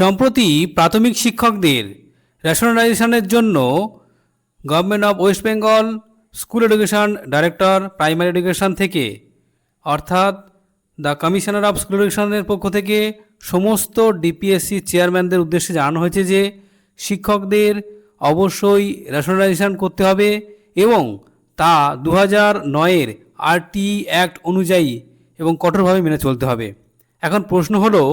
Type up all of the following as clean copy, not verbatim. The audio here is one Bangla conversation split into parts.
সম্প্রতি প্রাথমিক শিক্ষকদের রেশনালাইজেশনের জন্য government of West Bengal school education director primary education থেকে অর্থাৎ দ্য কমিশনার অফ স্কুল এডুকেশনের পক্ষ থেকে সমস্ত ডিপিএসসি চেয়ারম্যানদের উদ্দেশ্যে জানানো হয়েছে যে শিক্ষকদের অবশ্যই রেশনালাইজেশন করতে হবে এবং তা 2009-এর আরটি অ্যাক্ট অনুযায়ী এবং কঠোরভাবে মেনে চলতে হবে। এখন প্রশ্ন হলো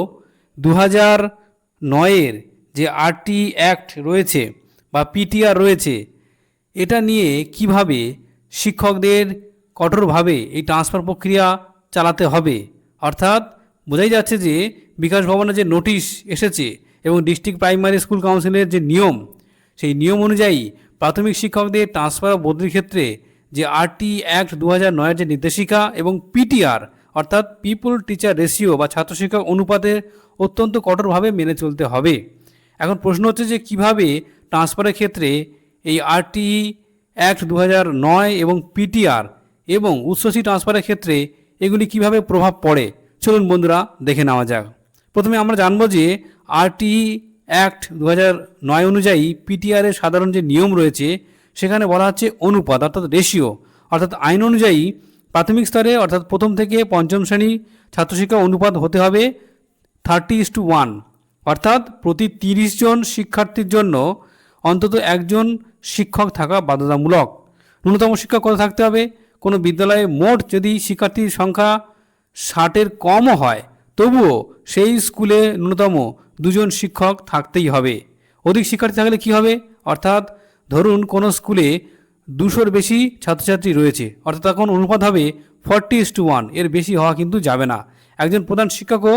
2009-এর যে আরটি অ্যাক্ট রয়েছে বা পিটিআর রয়েছে, এটা নিয়ে কিভাবে শিক্ষকদের কঠোরভাবে এই ট্রান্সফার প্রক্রিয়া চালাতে হবে। অর্থাৎ বোঝাই যাচ্ছে যে বিকাশ ভবনে যে নোটিশ এসেছে এবং ডিস্ট্রিক্ট প্রাইমারি স্কুল কাউন্সিলের যে নিয়ম, সেই নিয়ম অনুযায়ী প্রাথমিক শিক্ষকদের ট্রান্সফার ও বদলির ক্ষেত্রে যে আরটি অ্যাক্ট 2009-এর যে নির্দেশিকা এবং পিটিআর অর্থাৎ পিপল টিচার রেশিও বা ছাত্র শিক্ষক অনুপাতের অত্যন্ত কঠোরভাবে মেনে চলতে হবে। এখন প্রশ্ন হচ্ছে যে কিভাবে ট্রান্সফারের ক্ষেত্রে এই আরটি অ্যাক্ট 2009 এবং পিটিআর এবং উচ্চশিক্ষা ট্রান্সফারের ক্ষেত্রে এগুলি কিভাবে প্রভাব পড়ে, চলুন বন্ধুরা দেখে নেওয়া যাক। প্রথমে আমরা জানবো যে আরটি অ্যাক্ট 2009 অনুযায়ী পিটিআরের সাধারণ যে নিয়ম রয়েছে সেখানে বলা হচ্ছে অনুপাত অর্থাৎ রেশিও, অর্থাৎ আইন অনুযায়ী প্রাথমিক স্তরে অর্থাৎ প্রথম থেকে পঞ্চম শ্রেণী ছাত্রশিক্ষা অনুপাত হতে হবে 30:1, অর্থাৎ প্রতি 30 জন শিক্ষার্থীর জন্য অন্তত একজন শিক্ষক থাকা বাধ্যতামূলক। ন্যূনতম শিক্ষক কত থাকতে হবে? কোনো বিদ্যালয়ে মোট যদি শিক্ষার্থীর সংখ্যা 60-এর কমও হয় তবুও সেই স্কুলে ন্যূনতম 2 জন শিক্ষক থাকতেই হবে। অধিক শিক্ষার্থী থাকলে কি হবে? অর্থাৎ ধরুন কোনো স্কুলে 200-র বেশি ছাত্রছাত্রী রয়েছে, অর্থাৎ তখন অনুপাত হবে 40:1, এর বেশি হওয়া কিন্তু যাবে না। একজন প্রধান শিক্ষকও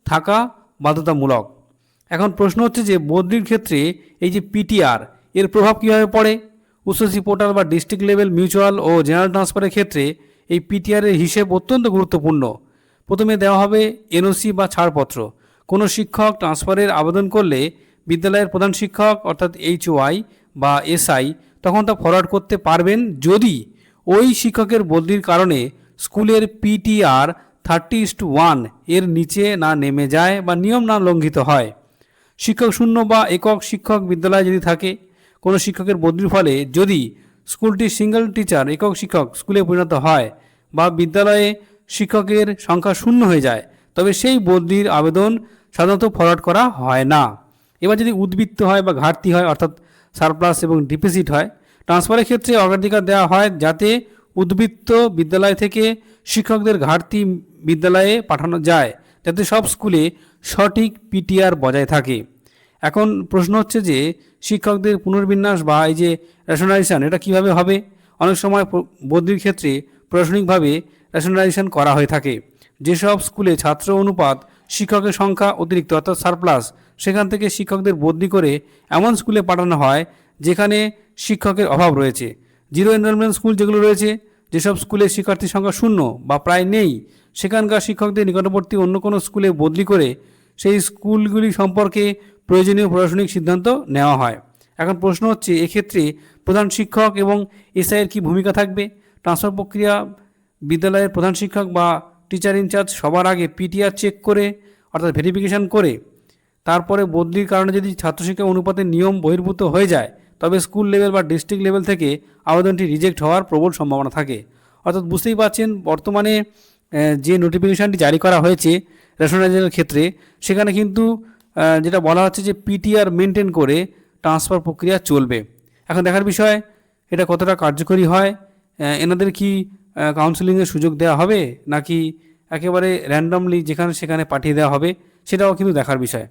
থাকা বাধ্যতামূলক। এখন প্রশ্ন হচ্ছে যে বদলির ক্ষেত্রে এই যে পিটিআর এর প্রভাব কীভাবে পড়ে। উচ্চশিক্ষা পোর্টাল বা ডিস্ট্রিক্ট লেভেল মিউচুয়াল ও জেনারেল ট্রান্সফারের ক্ষেত্রে এই পিটিআরের হিসেব অত্যন্ত গুরুত্বপূর্ণ। প্রথমে দেওয়া হবে এনওসি বা ছাড়পত্র। কোনো শিক্ষক ট্রান্সফারের আবেদন করলে বিদ্যালয়ের প্রধান শিক্ষক অর্থাৎ এইচওআই বা এসআই তখন তা ফরওয়ার্ড করতে পারবেন যদি ওই শিক্ষকের বদলির কারণে স্কুলের পিটিআর 30:1 এর নিচে না নেমে যায় বা নিয়ম না লঙ্ঘিত হয়। শিক্ষক শূন্য বা একক শিক্ষক বিদ্যালয়ে যদি থাকে, কোনো শিক্ষকের বদলির ফলে যদি স্কুলটি সিঙ্গেল টিচার একক শিক্ষক স্কুলে পরিণত হয় বা বিদ্যালয়ে শিক্ষকের সংখ্যা শূন্য হয়ে যায়, তবে সেই বদলির আবেদন সাধারণত ফরওয়ার্ড করা হয় না। এবার যদি উদ্বৃত্ত হয় বা ঘাটতি হয় অর্থাৎ সারপ্লাস এবং ডিপোজিট হয়, ট্রান্সফারের ক্ষেত্রে অগ্রাধিকার দেওয়া হয় যাতে উদ্বৃত্ত বিদ্যালয় থেকে শিক্ষকদের ঘাটতি বিদ্যালয়ে পাঠানো যায়, যাতে সব স্কুলে সঠিক পিটিআর বজায় থাকে। এখন প্রশ্ন হচ্ছে যে শিক্ষকদের পুনর্বিন্যাস বা এই যে রেশনালাইজেশন এটা কিভাবে হবে। অনেক সময় বদলির ক্ষেত্রে প্রশাসনিকভাবে রেশনালাইজেশন করা হয়ে থাকে। যেসব স্কুলে ছাত্র অনুপাত শিক্ষকের সংখ্যা অতিরিক্ত অর্থাৎ সারপ্লাস, সেখান থেকে শিক্ষকদের বদলি করে এমন স্কুলে পাঠানো হয় যেখানে শিক্ষকের অভাব রয়েছে। জিরো এনরোলমেন্ট স্কুল যেগুলো রয়েছে, যেসব স্কুলে শিক্ষার্থীর সংখ্যা শূন্য বা প্রায় নেই, সেখানকার শিক্ষকদের নিকটবর্তী অন্য কোনো স্কুলে বদলি করে সেই স্কুলগুলি সম্পর্কে প্রয়োজনীয় প্রশাসনিক সিদ্ধান্ত নেওয়া হয়। এখন প্রশ্ন হচ্ছে এক্ষেত্রে প্রধান শিক্ষক এবং এসআইয়ের কী ভূমিকা থাকবে। ট্রান্সফার প্রক্রিয়া বিদ্যালয়ের প্রধান শিক্ষক বা টিচার ইনচার্জ সবার আগে পিটিআর চেক করে অর্থাৎ ভেরিফিকেশান করে তারপরে বদলির কারণে যদি ছাত্রশিক্ষা অনুপাতের নিয়ম বহির্ভূত হয়ে যায় তবে স্কুল লেভেল বা ডিস্ট্রিক্ট লেভেল থেকে আবেদনটি রিজেক্ট হওয়ার প্রবল সম্ভাবনা থাকে। অর্থাৎ বুঝতেই পারছেন বর্তমানে যে নোটিফিকেশানটি জারি করা হয়েছে রেশনালাইজেশনের ক্ষেত্রে, সেখানে কিন্তু যেটা বলা হচ্ছে যে পিটিআর মেনটেন করে ট্রান্সফার প্রক্রিয়া চলবে। এখন দেখার বিষয় এটা কতটা কার্যকরী হয়। এনাদের কি কাউন্সেলিংয়ের সুযোগ দেওয়া হবে নাকি একেবারে র্যান্ডমলি যেখানে সেখানে পাঠিয়ে দেওয়া হবে, সেটাও কিন্তু দেখার বিষয়।